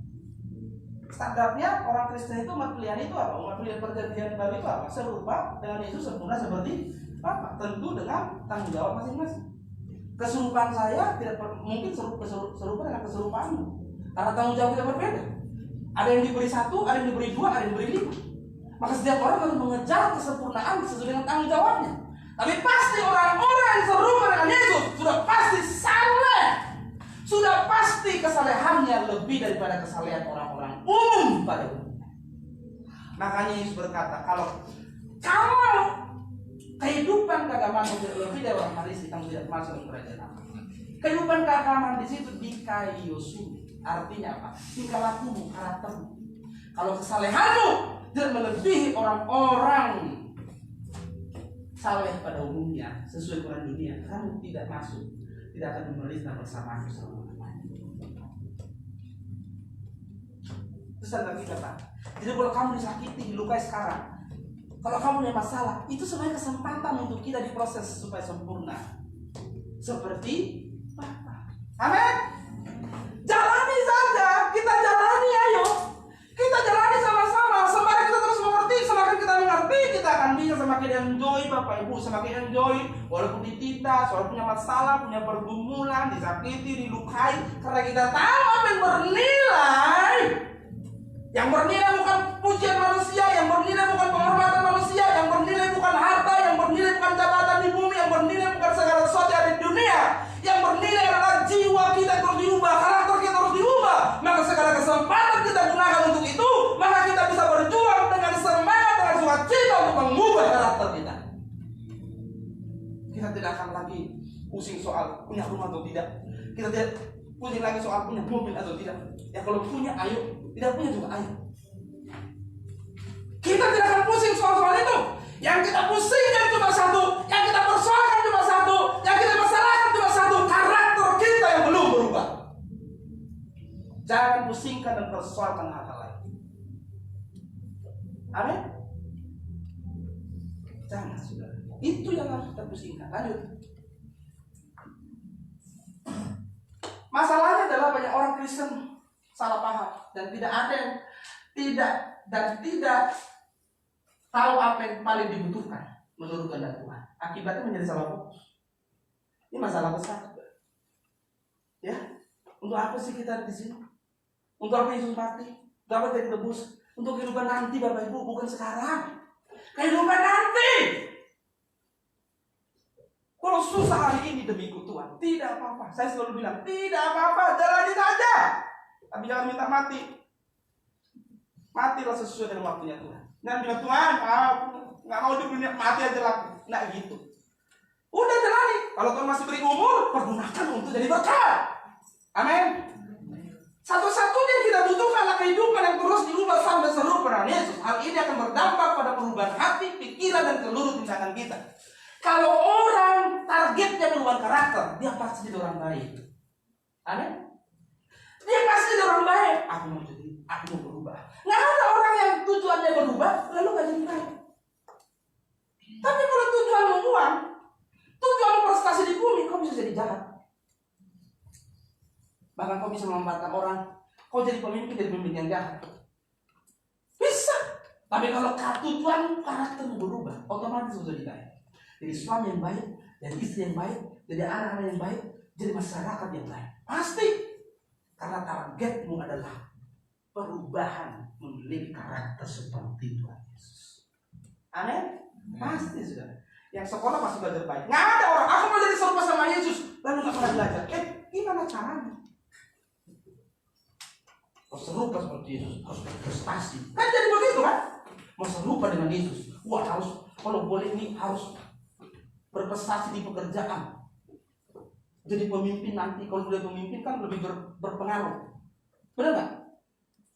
Standarnya orang Kristen itu umat pilihan itu apa? Umat pilihan perjanjian baru itu apa? Serupa dengan Yesus, sempurna seperti Bapa. Tentu dengan tanggung jawab masing-masing. Keserupaan saya tidak mungkin serupa dengan keserupaanmu, karena tanggung jawab kita berbeda. Ada yang diberi 1, ada yang diberi 2, ada yang diberi 5. Maka setiap orang harus mengejar kesempurnaan sesuai dengan tanggung jawabnya. Tapi pasti orang-orang yang serupa dengan Yesus sudah pasti saleh. Sudah pasti kesalehannya lebih daripada kesalehan orang-orang umum pada umumnya. Makanya Yesus berkata, kalau kehidupan keagamaan lebih dari orang Farisi, kamu tidak masuk dalam kerajaan Allah. Kehidupan keagamaan di situ dikaiosumi. Artinya apa? Tingkah lakumu, karaktermu. Kalau kesalehanmu tidak melebihi orang-orang saleh pada umumnya sesuai Quran dunia, kamu tidak masuk, tidak akan memerintah bersama selama-lamanya. Itu standar kita, Pak. Jadi kalau kamu disakiti, dilukai sekarang, kalau kamu punya masalah, itu sebenarnya kesempatan untuk kita diproses supaya sempurna seperti Bapa. Amin. Jalani saja, kita jalani, ayo. Kita jalani sama-sama. Semakin kita terus mengerti, semakin kita mengerti, kita akan bisa semakin enjoy, Bapak Ibu, semakin enjoy. Walaupun ditindas, walaupun punya masalah, punya pergumulan, disakiti, dilukai, karena kita tahu apa yang bernilai. Yang bernilai bukan pujian manusia, yang bernilai bukan penghormatan manusia, yang bernilai bukan harta, yang bernilai bukan jabatan di bumi, yang bernilai bukan segala sesuatu yang ada di dunia. Yang bernilai adalah jiwa kita terus diubah, karakter kita terus diubah. Maka segala kesempatan kita gunakan untuk itu, maka kita bisa berjuang dengan semangat, dengan sukacita untuk mengubah karakter kita. Kita tidak akan lagi pusing soal punya rumah atau tidak. Kita tidak pusing lagi soal punya mobil atau tidak. Ya kalau punya, ayo. Tidak punya juga, ayo. Kita tidak akan pusing soal-soal itu. Yang kita pusingkan cuma satu, yang kita persoalkan cuma satu, yang kita masalahkan cuma satu, karakter kita yang belum berubah. Jangan pusingkan dan persoalkan hal-hal lain. Amin. Jangan, sudah. Itu yang harus kita pusingkan. Lanjut. Masalahnya adalah banyak orang Kristen salah paham dan tidak ada yang tidak tahu apa yang paling dibutuhkan menurut kehendak Tuhan. Akibatnya menjadi salah fokus. Ini masalah besar. Ya, untuk apa sih kita di sini? Untuk apa Yesus mati? Untuk apa kita ditebus? Untuk kehidupan nanti, Bapak Ibu, bukan sekarang. Kehidupan nanti. Kalau susah hari ini demi ikut Tuhan, tidak apa-apa. Saya selalu bilang, tidak apa-apa, jalani saja. Tapi jangan minta mati. Matilah sesuai dengan waktunya Tuhan. Jangan bilang, Tuhan, nggak mau di dunia, mati aja lah. Nggak gitu. Udah jalani. Kalau Tuhan masih beri umur, pergunakan untuk jadi berkat. Amin. Satu-satunya yang kita butuhkan adalah kehidupan yang terus diubah sampai serupa dengan Yesus. Hal ini akan berdampak pada perubahan hati, pikiran, dan seluruh tindakan kita. Kalau orang targetnya perubahan karakter, dia pasti jadi orang baik. Amin. Dia pasti jadi orang baik. Aku mau berubah. Nggak ada orang yang tujuannya berubah lalu nggak jadi baik. Tapi kalau tujuanmu uang, tujuanmu prestasi di bumi, kau bisa jadi jahat. Bahkan kau bisa memanfaatkan orang. Kau jadi pemimpin yang jahat. Bisa. Tapi kalau tujuan karaktermu berubah, otomatis sudah jadi baik. Jadi suami yang baik, jadi istri yang baik, jadi anak-anak yang baik, jadi masyarakat yang baik. Pasti. Karena targetmu adalah perubahan memiliki karakter seperti Tuhan Yesus. Amin? Pasti sudah. Yang sekolah pasti belajar baik. Nggak ada orang, aku mau jadi serupa sama Yesus, lalu nggak pernah belajar. Gimana caranya? Mau serupa seperti Yesus, harus berprestasi. Kan jadi begitu kan? Mau serupa dengan Yesus, wah harus, kalau boleh ini harus berprestasi di pekerjaan. jadi pemimpin nanti. Kalau dia pemimpin kan lebih berpengaruh. Benar nggak?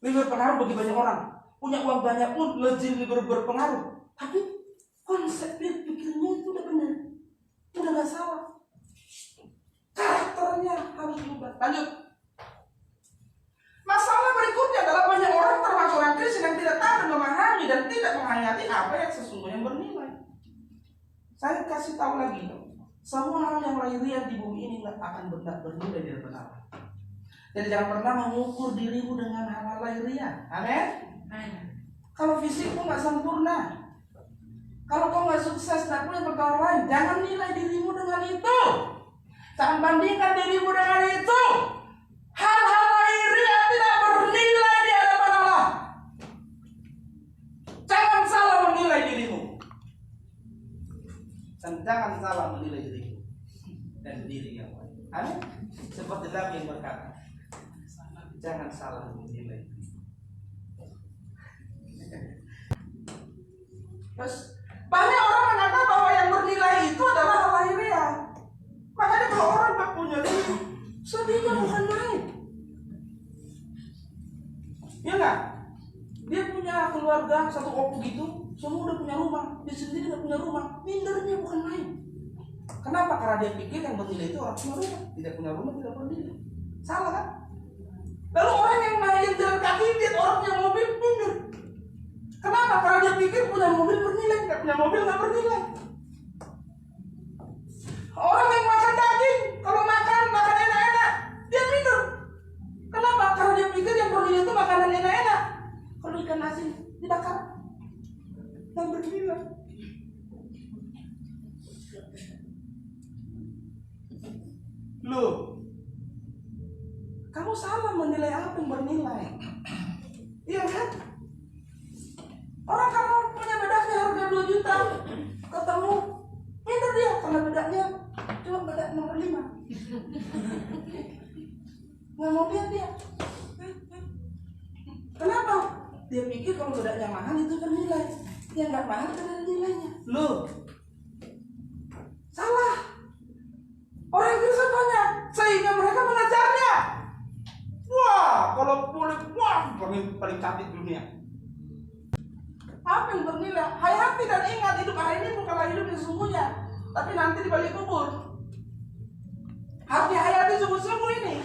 Lebih berpengaruh bagi banyak orang. Punya uang banyak pun lebih berpengaruh. Tapi konsep pikirnya itu udah benar, udah nggak salah. Karakternya harus berubah. Lanjut. Masalah berikutnya adalah banyak orang termasuk orang Kristen yang tidak tahu dan memahami dan tidak menghayati apa yang sesungguhnya bernilai. Saya kasih tahu lagi, semua hal yang lahiriah di bumi ini nggak akan bernilai di hadapan Allah. Jadi jangan pernah mengukur dirimu dengan hal lahiriah. Amin. Kalau fisikmu nggak sempurna, kalau kau nggak sukses, nggak punya perkara lain, jangan nilai dirimu dengan itu. Jangan bandingkan dirimu dengan itu. Hal-hal lahiriah tidak bernilai di hadapan Allah. Jangan salah menilai dirimu. Dan jangan salah menilai dirimu dan diri yang lain. Amin. Seperti Nabi yang berkata, jangan salah menilai dirimu. Terus banyak orang menganggap bahwa yang bernilai itu adalah hal lahiriah. Makanya kalau orang tak punya diri, sedihnya bukan main. Ya nggak? Dia punya keluarga satu opo gitu, semua udah punya rumah, dia sendiri nggak punya rumah, mindernya bukan main. Kenapa? Karena dia pikir yang bernilai itu orang punya rumah, tidak punya rumah tidak bernilai. Salah kan? Lalu orang yang main jalan kaki lihat orang punya mobil minder. Kenapa? Karena dia pikir punya mobil bernilai, tidak punya mobil nggak bernilai. Orang yang makan daging, kalau makan enak-enak, dia minder. Kenapa? Karena dia pikir yang bernilai itu makanan enak-enak. Kalau ikan asin dibakar, yang bernilai. Loh, kamu salah menilai apa yang bernilai. Iya kan? Orang kalau punya bedaknya harga 2 juta, ketemu, minder dia karena bedaknya cuma bedak nomor 5. Nggak mau lihat dia. Kenapa? Dia pikir kalau bedaknya mahal itu bernilai. Yang nggak mahal itu ada nilainya. Loh, salah. Orang Kristen banyak, sehingga mereka mengajarnya. Wah, kalau boleh, wah, paling cantik dunia. Apa yang bernilai? Hayati dan ingat, hidup hari ini bukanlah hidup yang sesungguhnya, tapi nanti di balik kubur. Harus dihayati sungguh-sungguh ini.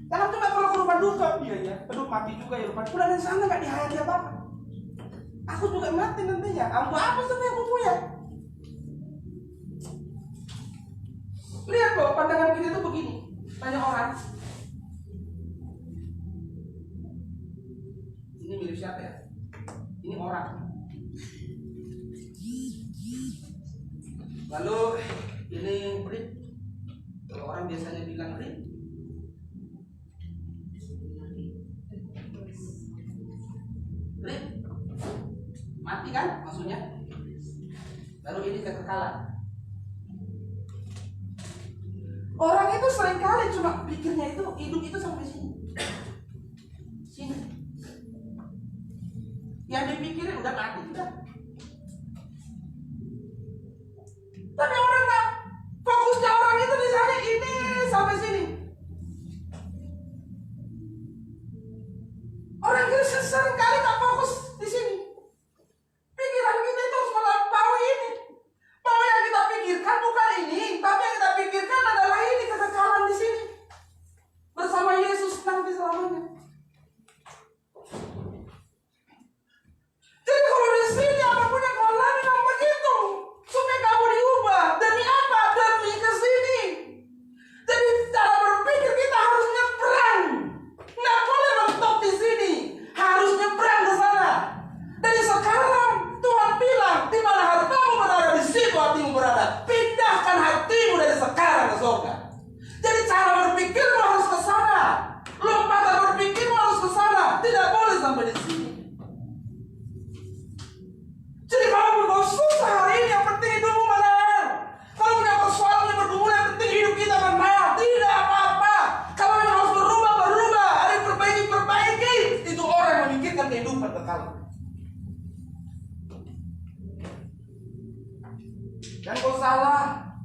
Jangan cuma kalau kerupa duka, iya ya, aduh mati juga ya lupa. Udah dari sana nggak dihayati apa-apa. Aku juga mati nantinya. Aku apa sebenarnya aku punya? Lihat loh, pandangan kita itu begini. Banyak orang. Ini milik siapa ya? Ini orang. Lalu ini Brit. Kalau orang biasanya bilang Brit. Brit. Mati kan maksudnya? Lalu ini kekekalan. Orang itu seringkali cuma pikirnya itu hidup itu sampai sini. Sini. Yang dipikirin udah mati udah. Tapi orang nggak, fokusnya orang itu di sana ini sampai sini. Orang Kristen seringkali tak fokus di sini. Pikiran kita itu harus melampaui ini. Bahwa yang kita pikirkan bukan ini, tapi yang kita pikirkan adalah ini, kekekalan di sini bersama Yesus nanti selamanya. Jadi kalau di sini apapun yang kau alami memang begitu, supaya kamu diubah. Demi apa? Demi ke sini. Jadi cara berpikir kita harus nyebrang. Nggak boleh mentok di sini, harus nyebrang ke sana. Dari sekarang Tuhan bilang, di mana hartamu berada, di situ hatimu berada. Pindahkan hatimu dari sekarang ke surga. Jadi cara berpikirmu harus ke sana. Lompatan berpikirmu harus ke sana. Tidak boleh sampai di sini. Jadi kalau kau susah hari ini, yang penting hidupmu benar. Kalau punya persoalan yang bergumul, yang penting hidup kita benar. Tidak apa-apa. Kalau yang harus berubah, ada yang perbaiki. Itu orang yang memikirkan kehidupan kekal. Dan kau salah,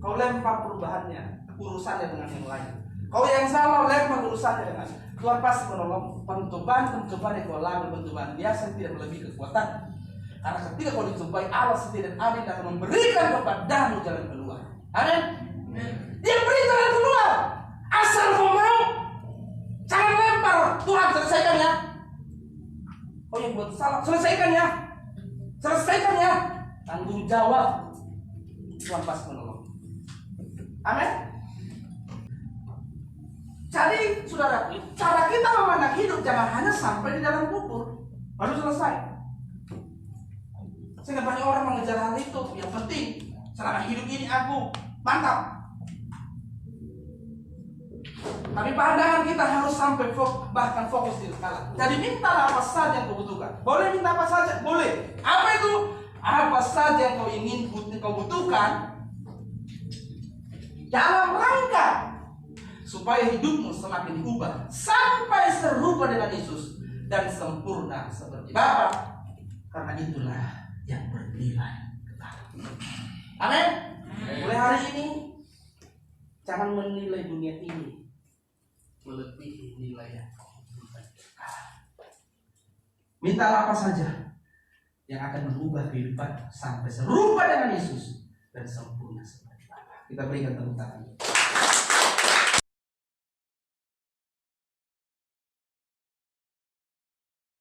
kau lempar perubahannya. urusannya dengan yang lain. Kalau yang salah lempar urusannya dengan Tuhan pasti menolong. Pencobaan yang kau lakukan pencobaan biasa tidak melebihi kekuatan. Karena ketika kau dicobai, Allah setia dan adil akan memberikan kepadamu jalan keluar. Amin. Dia beri jalan keluar. Asal kau mau. Jangan lempar. Tuhan selesaikan ya. Oh yang buat salah, selesaikan ya. Selesaikan ya. Tanggung jawab. Tuhan pasti menolong. Amin. Jadi saudara, cara kita memandang hidup jangan hanya sampai di dalam kubur baru selesai. Sehingga banyak orang mengejar hal itu. Yang penting selama hidup ini aku mantap. Tapi pandangan kita harus sampai bahkan fokus di sekarang. Jadi minta apa saja yang kau butuhkan. Boleh minta apa saja? Boleh. Apa itu? Apa saja yang kau ingin kau butuhkan dalam rangka supaya hidupmu semakin diubah sampai serupa dengan Yesus dan sempurna seperti Bapa. Karena itulah yang bernilai kekal. Amin. Mulai hari ini jangan menilai dunia ini melebihi nilai yang bernilai kekal. Mintalah apa saja yang akan mengubah kehidupan sampai serupa dengan Yesus dan sempurna seperti Bapa. Kita berikan tepuk tangan.